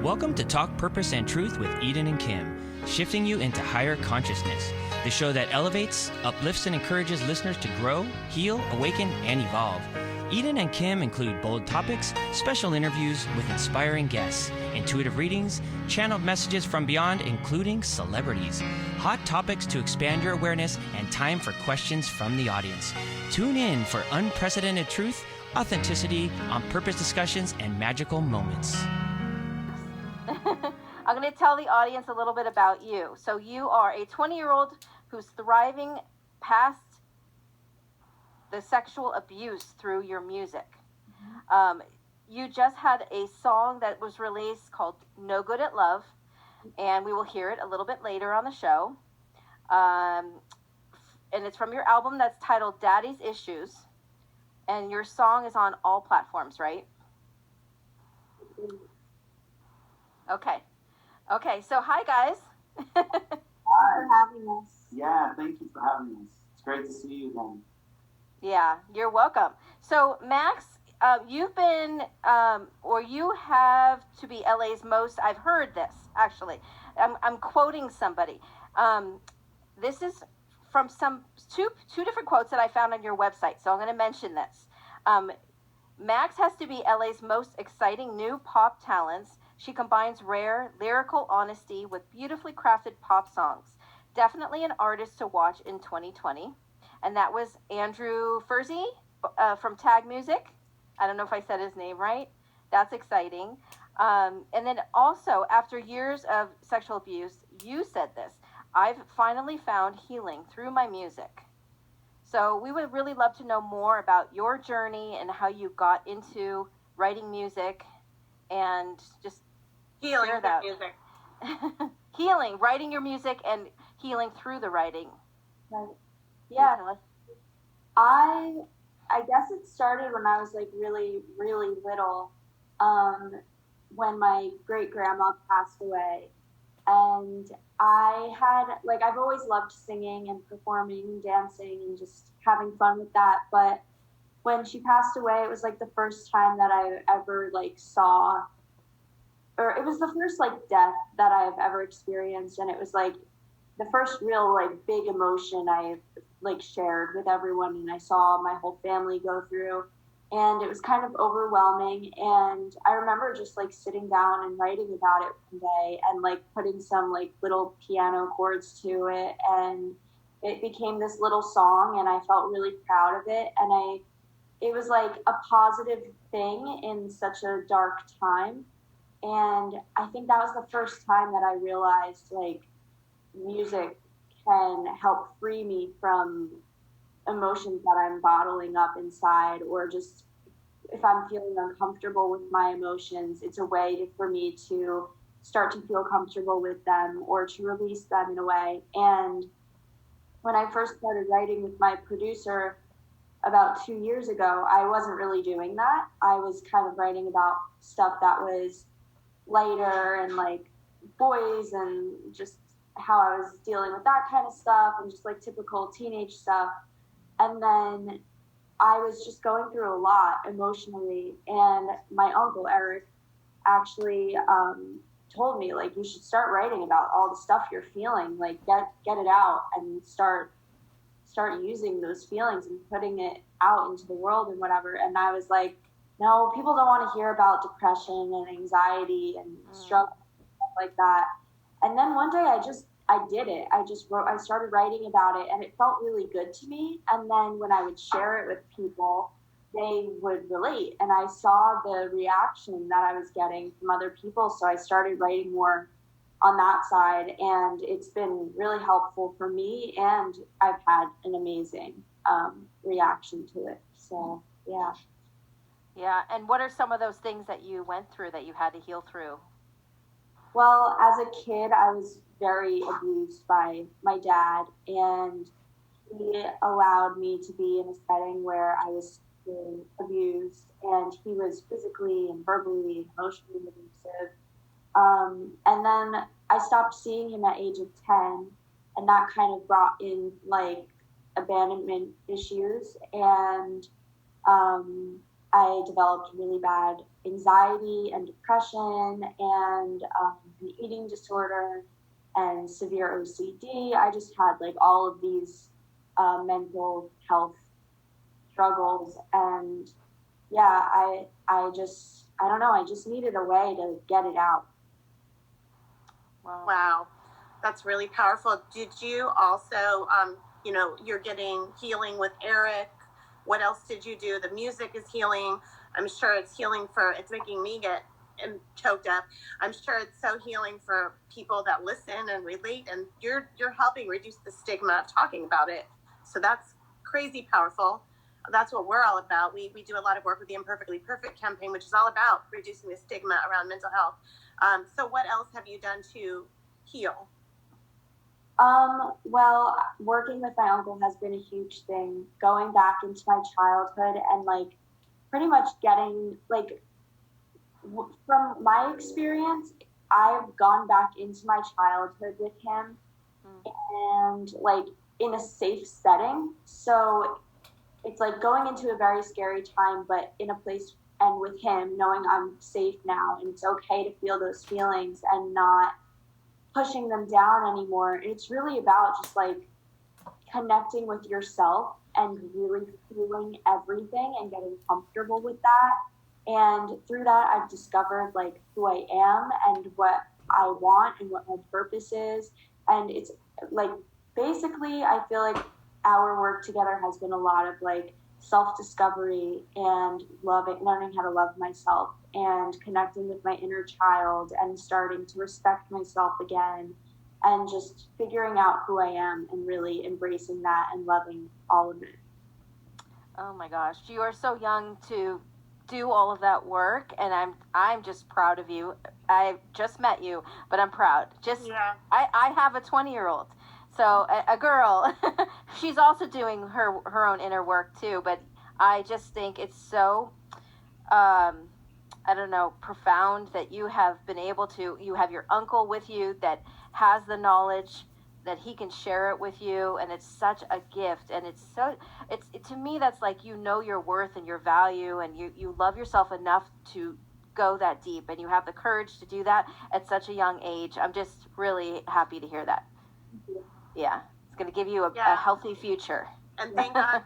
Welcome to Talk Purpose and Truth with Eden and Kim, shifting you into higher consciousness, the show that elevates, uplifts, and encourages listeners to grow, heal, awaken, and evolve. Eden and Kim include bold topics, special interviews with inspiring guests, intuitive readings, channeled messages from beyond, including celebrities, hot topics to expand your awareness, and time for questions from the audience. Tune in for unprecedented truth, authenticity, on-purpose discussions, and magical moments. I'm going to tell the audience a little bit about you. So you are a 20-year-old who's thriving past the sexual abuse through your music. You just had a song that was released called No Good at Love, and we will hear it a little bit later on the show. And it's from your album that's titled Daddy's Issues, and your song is on all platforms, right? Okay, so hi guys. Hi. For having us. Yeah, thank you for having us. It's great to see you again. Yeah, you're welcome. So Max, you've been, or you have to be LA's most, I've heard this actually, I'm quoting somebody. This is from two different quotes that I found on your website, so I'm going to mention this. Max has to be LA's most exciting new pop talents. She combines rare lyrical honesty with beautifully crafted pop songs. Definitely an artist to watch in 2020. And that was Andrew Furzy from Tag Music. I don't know if I said his name right. That's exciting. And then also, after years of sexual abuse, you said this: I've finally found healing through my music. So we would really love to know more about your journey and how you got into writing music and just Healing share that. music. Healing, writing your music and healing through the writing. Right. Yeah. I guess it started when I was like really, really little, when my great grandma passed away. And I had, like, I've always loved singing and performing and dancing and just having fun with that. But when she passed away, it was like the first time that I ever like saw, or it was the first like death that I've ever experienced. And it was like the first real like big emotion I like shared with everyone, and I saw my whole family go through, and it was kind of overwhelming. And I remember just like sitting down and writing about it one day and like putting some like little piano chords to it, and it became this little song, and I felt really proud of it. And it was like a positive thing in such a dark time. And I think that was the first time that I realized like music can help free me from emotions that I'm bottling up inside, or just if I'm feeling uncomfortable with my emotions, it's a way for me to start to feel comfortable with them or to release them in a way. And when I first started writing with my producer about 2 years ago, I wasn't really doing that. I was kind of writing about stuff that was lighter and like boys and just how I was dealing with that kind of stuff and just like typical teenage stuff. And then I was just going through a lot emotionally, and my uncle Eric actually told me like, you should start writing about all the stuff you're feeling, like get it out and start using those feelings and putting it out into the world and whatever. And I was like, no, people don't want to hear about depression and anxiety and struggle and stuff like that. And then one day I did it. I started writing about it, and it felt really good to me. And then when I would share it with people, they would relate, and I saw the reaction that I was getting from other people. So I started writing more on that side, and it's been really helpful for me, and I've had an amazing reaction to it. So, yeah. Yeah, and what are some of those things that you went through that you had to heal through? Well, as a kid, I was very abused by my dad, and he allowed me to be in a setting where I was being abused, and he was physically and verbally and emotionally abusive. And then I stopped seeing him at age of 10, and that kind of brought in like abandonment issues. And I developed really bad anxiety and depression and an eating disorder and severe OCD. I just had like all of these mental health struggles, and yeah, I don't know, I just needed a way to get it out. Wow. That's really powerful. Did you also, you're getting healing with Eric. What else did you do? The music is healing. I'm sure it's healing it's making me get choked up. I'm sure it's so healing for people that listen and relate, and you're helping reduce the stigma of talking about it. So that's crazy powerful. That's what we're all about. We do a lot of work with the Imperfectly Perfect campaign, which is all about reducing the stigma around mental health. So what else have you done to heal? Well, working with my uncle has been a huge thing. Going back into my childhood and like pretty much getting like from my experience, I've gone back into my childhood with him and like in a safe setting. So it's like going into a very scary time, but in a place and with him, knowing I'm safe now and it's okay to feel those feelings and not pushing them down anymore. It's really about just like connecting with yourself and really feeling everything and getting comfortable with that. And through that, I've discovered like who I am and what I want and what my purpose is. And it's like, basically, I feel like our work together has been a lot of like self-discovery and learning how to love myself and connecting with my inner child and starting to respect myself again and just figuring out who I am and really embracing that and loving all of it. Oh my gosh, you are so young to do all of that work, and I'm just proud of you. I just met you, but I'm proud. I have a 20-year-old. So a girl, she's also doing her own inner work too, but I just think it's so, I don't know, profound that you have been able to, you have your uncle with you that has the knowledge that he can share it with you, and it's such a gift, and to me, that's like, you know your worth and your value, and you love yourself enough to go that deep, and you have the courage to do that at such a young age. I'm just really happy to hear that. Yeah, it's going to give you a healthy future. And thank God,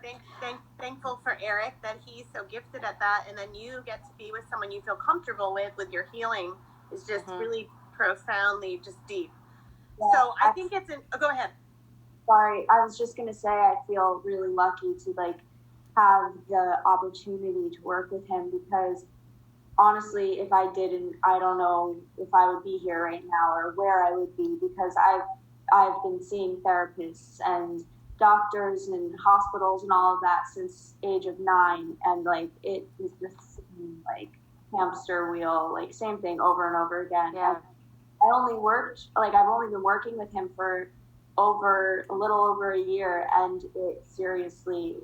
thankful for Eric that he's so gifted at that, and then you get to be with someone you feel comfortable with your healing is just really profoundly just deep. Yeah, so I think it's go ahead. Sorry, I was just going to say I feel really lucky to like have the opportunity to work with him, because honestly, if I didn't, I don't know if I would be here right now or where I would be, because I've been seeing therapists and doctors and hospitals and all of that since age of 9, and like it is just like hamster wheel, like same thing over and over again. Yeah. I've only been working with him for a little over a year, and it seriously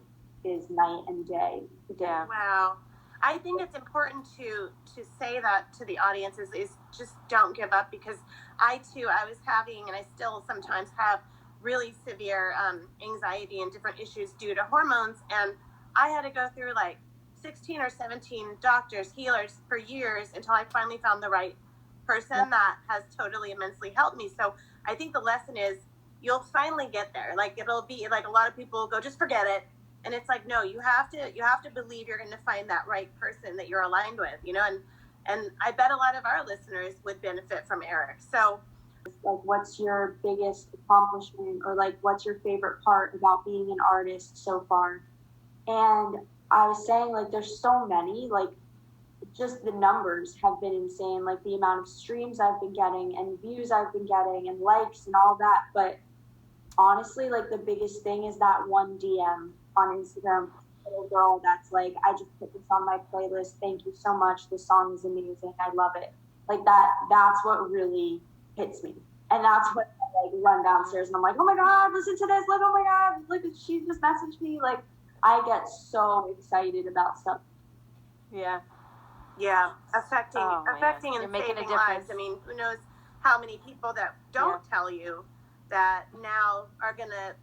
is night and day. Yeah. Wow. I think it's important to say that to the audience is just don't give up, because I was having, and I still sometimes have, really severe anxiety and different issues due to hormones, and I had to go through like 16 or 17 doctors, healers for years until I finally found the right person that has totally immensely helped me. So I think the lesson is you'll finally get there. Like, it'll be like a lot of people go, just forget it. And it's like, no, you have to believe you're going to find that right person that you're aligned with, and I bet a lot of our listeners would benefit from Eric. So like, what's your biggest accomplishment, or like, what's your favorite part about being an artist so far? And I was saying, like, there's so many, like, just the numbers have been insane, like the amount of streams I've been getting and views I've been getting and likes and all that. But honestly, like, the biggest thing is that one DM on Instagram, little girl that's like, I just put this on my playlist, thank you so much, this song is amazing, I love it. Like, that's what really hits me. And that's what I like run downstairs and I'm like, oh my God, listen to this, look, oh my God, look, she just messaged me. Like, I get so excited about stuff. Yeah, affecting and saving lives. I mean, who knows how many people that don't tell you that now are gonna,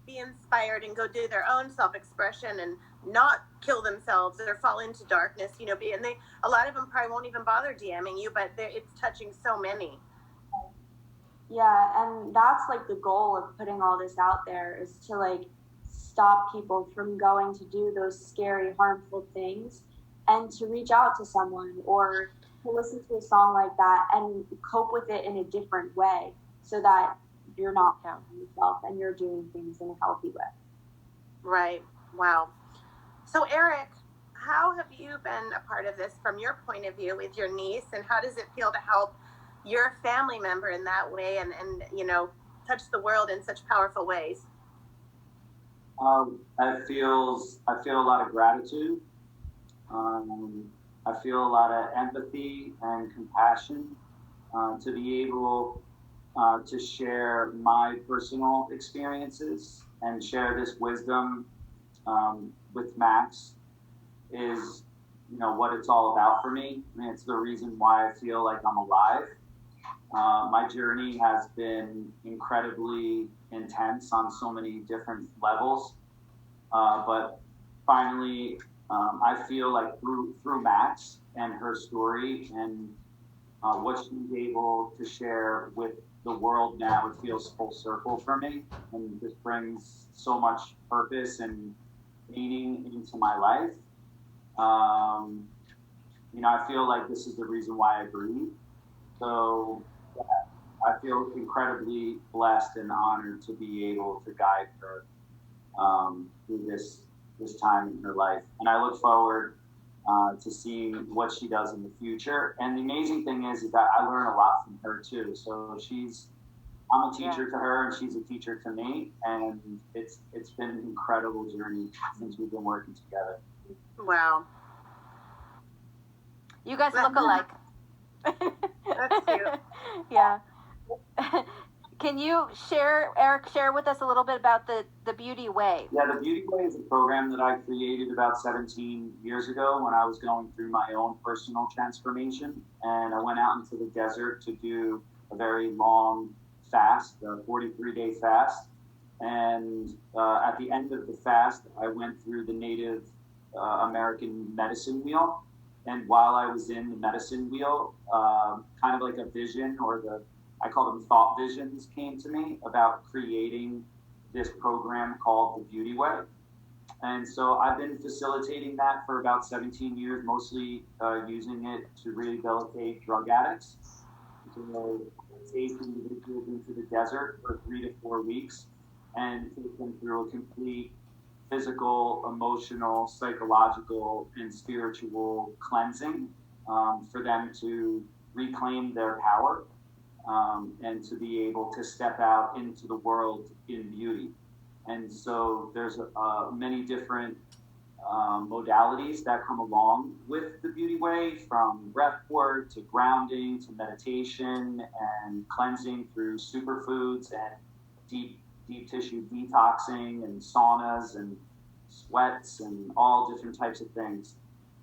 be inspired and go do their own self-expression and not kill themselves or fall into darkness, and a lot of them probably won't even bother DMing you, but it's touching so many. Yeah, and that's like the goal of putting all this out there, is to like stop people from going to do those scary, harmful things, and to reach out to someone or to listen to a song like that and cope with it in a different way, so that you're not harming yourself and you're doing things in a healthy way. Right. Wow. So Eric, how have you been a part of this from your point of view with your niece, and how does it feel to help your family member in that way and touch the world in such powerful ways? I feel a lot of gratitude. I feel a lot of empathy and compassion to be able to share my personal experiences and share this wisdom with Max is, what it's all about for me. I mean, it's the reason why I feel like I'm alive. My journey has been incredibly intense on so many different levels, but finally, I feel like through Max and her story and what she's able to share with the world now, it feels full circle for me, and just brings so much purpose and meaning into my life. I feel like this is the reason why I breathe. So yeah, I feel incredibly blessed and honored to be able to guide her through this time in her life. And I look forward to seeing what she does in the future. And the amazing thing is that I learn a lot from her too. So I'm a teacher to her, and she's a teacher to me. And it's been an incredible journey since we've been working together. Wow. You guys look alike. That's cute. Yeah. Can you Eric, share with us a little bit about the Beauty Way? Yeah, the Beauty Way is a program that I created about 17 years ago when I was going through my own personal transformation. And I went out into the desert to do a very long fast, a 43-day fast. And at the end of the fast, I went through the Native American medicine wheel. And while I was in the medicine wheel, kind of like a vision, or I call them thought visions, came to me about creating this program called the Beauty Way. And so I've been facilitating that for about 17 years, mostly using it to rehabilitate drug addicts. So take individuals into the desert for 3 to 4 weeks and take them through a complete physical, emotional, psychological, and spiritual cleansing for them to reclaim their power and to be able to step out into the world in beauty. And so there's many different modalities that come along with the Beauty Way, from breath work to grounding to meditation and cleansing through superfoods and deep tissue detoxing and saunas and sweats and all different types of things.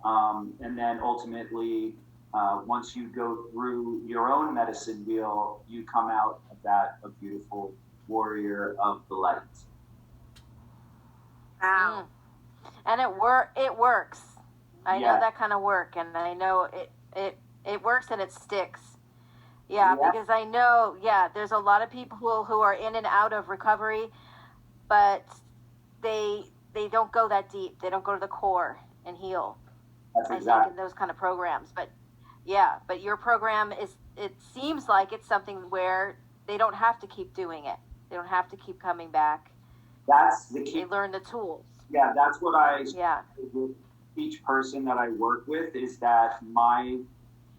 And then ultimately, once you go through your own medicine wheel, you come out of that a beautiful warrior of the light. Wow. And it works. I know that kind of work, and I know it works and it sticks. Yeah, because I know, there's a lot of people who are in and out of recovery, but they don't go that deep. They don't go to the core and heal. That's I exactly. think in those kind of programs. But your program it seems like it's something where they don't have to keep doing it. They don't have to keep coming back. That's the key. They learn the tools. Yeah, that's what with each person that I work with, is that my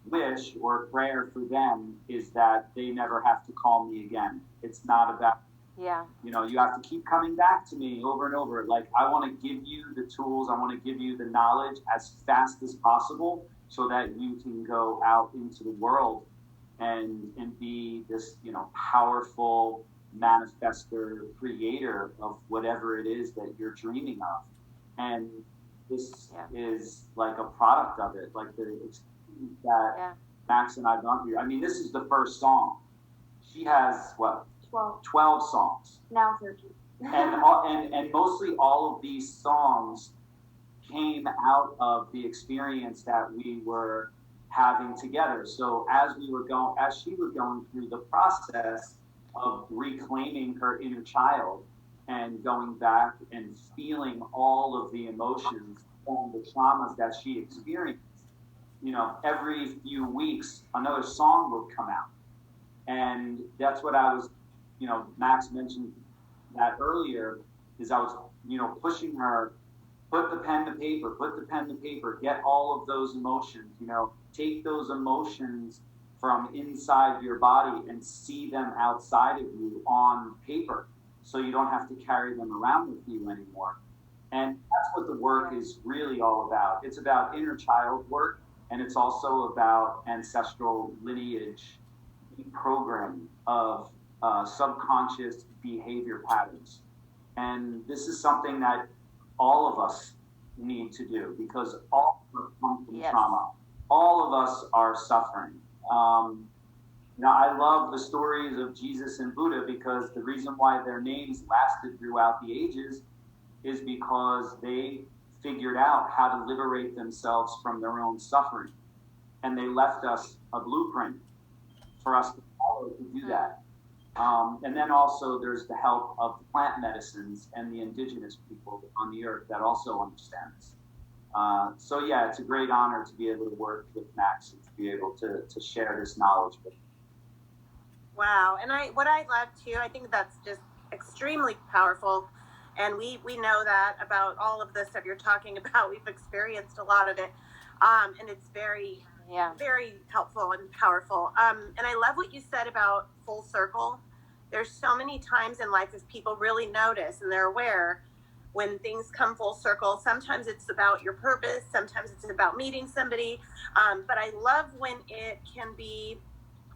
wish or prayer for them is that they never have to call me again. It's not about, you have to keep coming back to me over and over. Like, I want to give you the tools, I want to give you the knowledge as fast as possible so that you can go out into the world and be this, powerful manifester, creator of whatever it is that you're dreaming of. And this is like a product of it, like that Max and I've gone through. I mean, this is the first song. She has 12 songs. Now 13. and mostly all of these songs came out of the experience that we were having together. So as she was going through the process of reclaiming her inner child and going back and feeling all of the emotions and the traumas that she experienced, every few weeks another song would come out. And that's what I was, Max mentioned that earlier, is I was, pushing her, put the pen to paper, get all of those emotions, take those emotions from inside your body and see them outside of you on paper, so you don't have to carry them around with you anymore. And that's what the work is really all about. It's about inner child work, and it's also about ancestral lineage programming of subconscious behavior patterns. And this is something that all of us need to do, because all of us come from trauma. All of us are suffering. I love the stories of Jesus and Buddha, because the reason why their names lasted throughout the ages is because they figured out how to liberate themselves from their own suffering. And they left us a blueprint for us to follow to do that. And then also there's the help of the plant medicines and the indigenous people on the earth that also understand this. So yeah, it's a great honor to be able to work with Max and to be able to share this knowledge with him. Wow. And what I love too, I think that's just extremely powerful. And we know that about all of the stuff you're talking about. We've experienced a lot of it. And it's very, very helpful and powerful. And I love what you said about full circle. There's so many times in life, if people really notice and they're aware, when things come full circle, sometimes it's about your purpose, sometimes it's about meeting somebody. But I love when it can be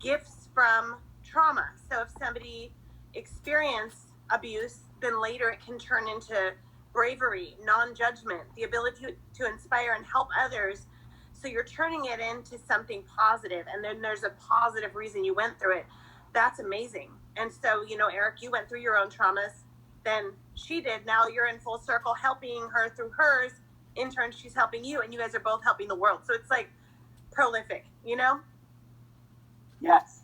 gifts from trauma. So if somebody experienced abuse, then later it can turn into bravery, non-judgment, the ability to inspire and help others. So you're turning it into something positive, and then there's a positive reason you went through it. That's amazing. And so, Eric, you went through your own traumas, then she did. Now you're in full circle helping her through hers. In turn, she's helping you, and you guys are both helping the world. So it's like prolific, Yes.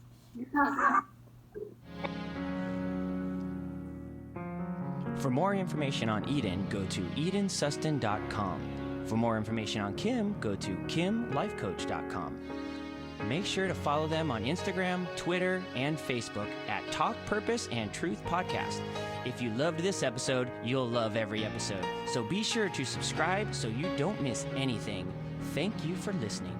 For more information on Eden, go to EdenSustin.com. For more information on Kim, go to KimLifeCoach.com. Make sure to follow them on Instagram, Twitter, and Facebook at Talk Purpose and Truth Podcast. If you loved this episode, you'll love every episode. So be sure to subscribe so you don't miss anything. Thank you for listening.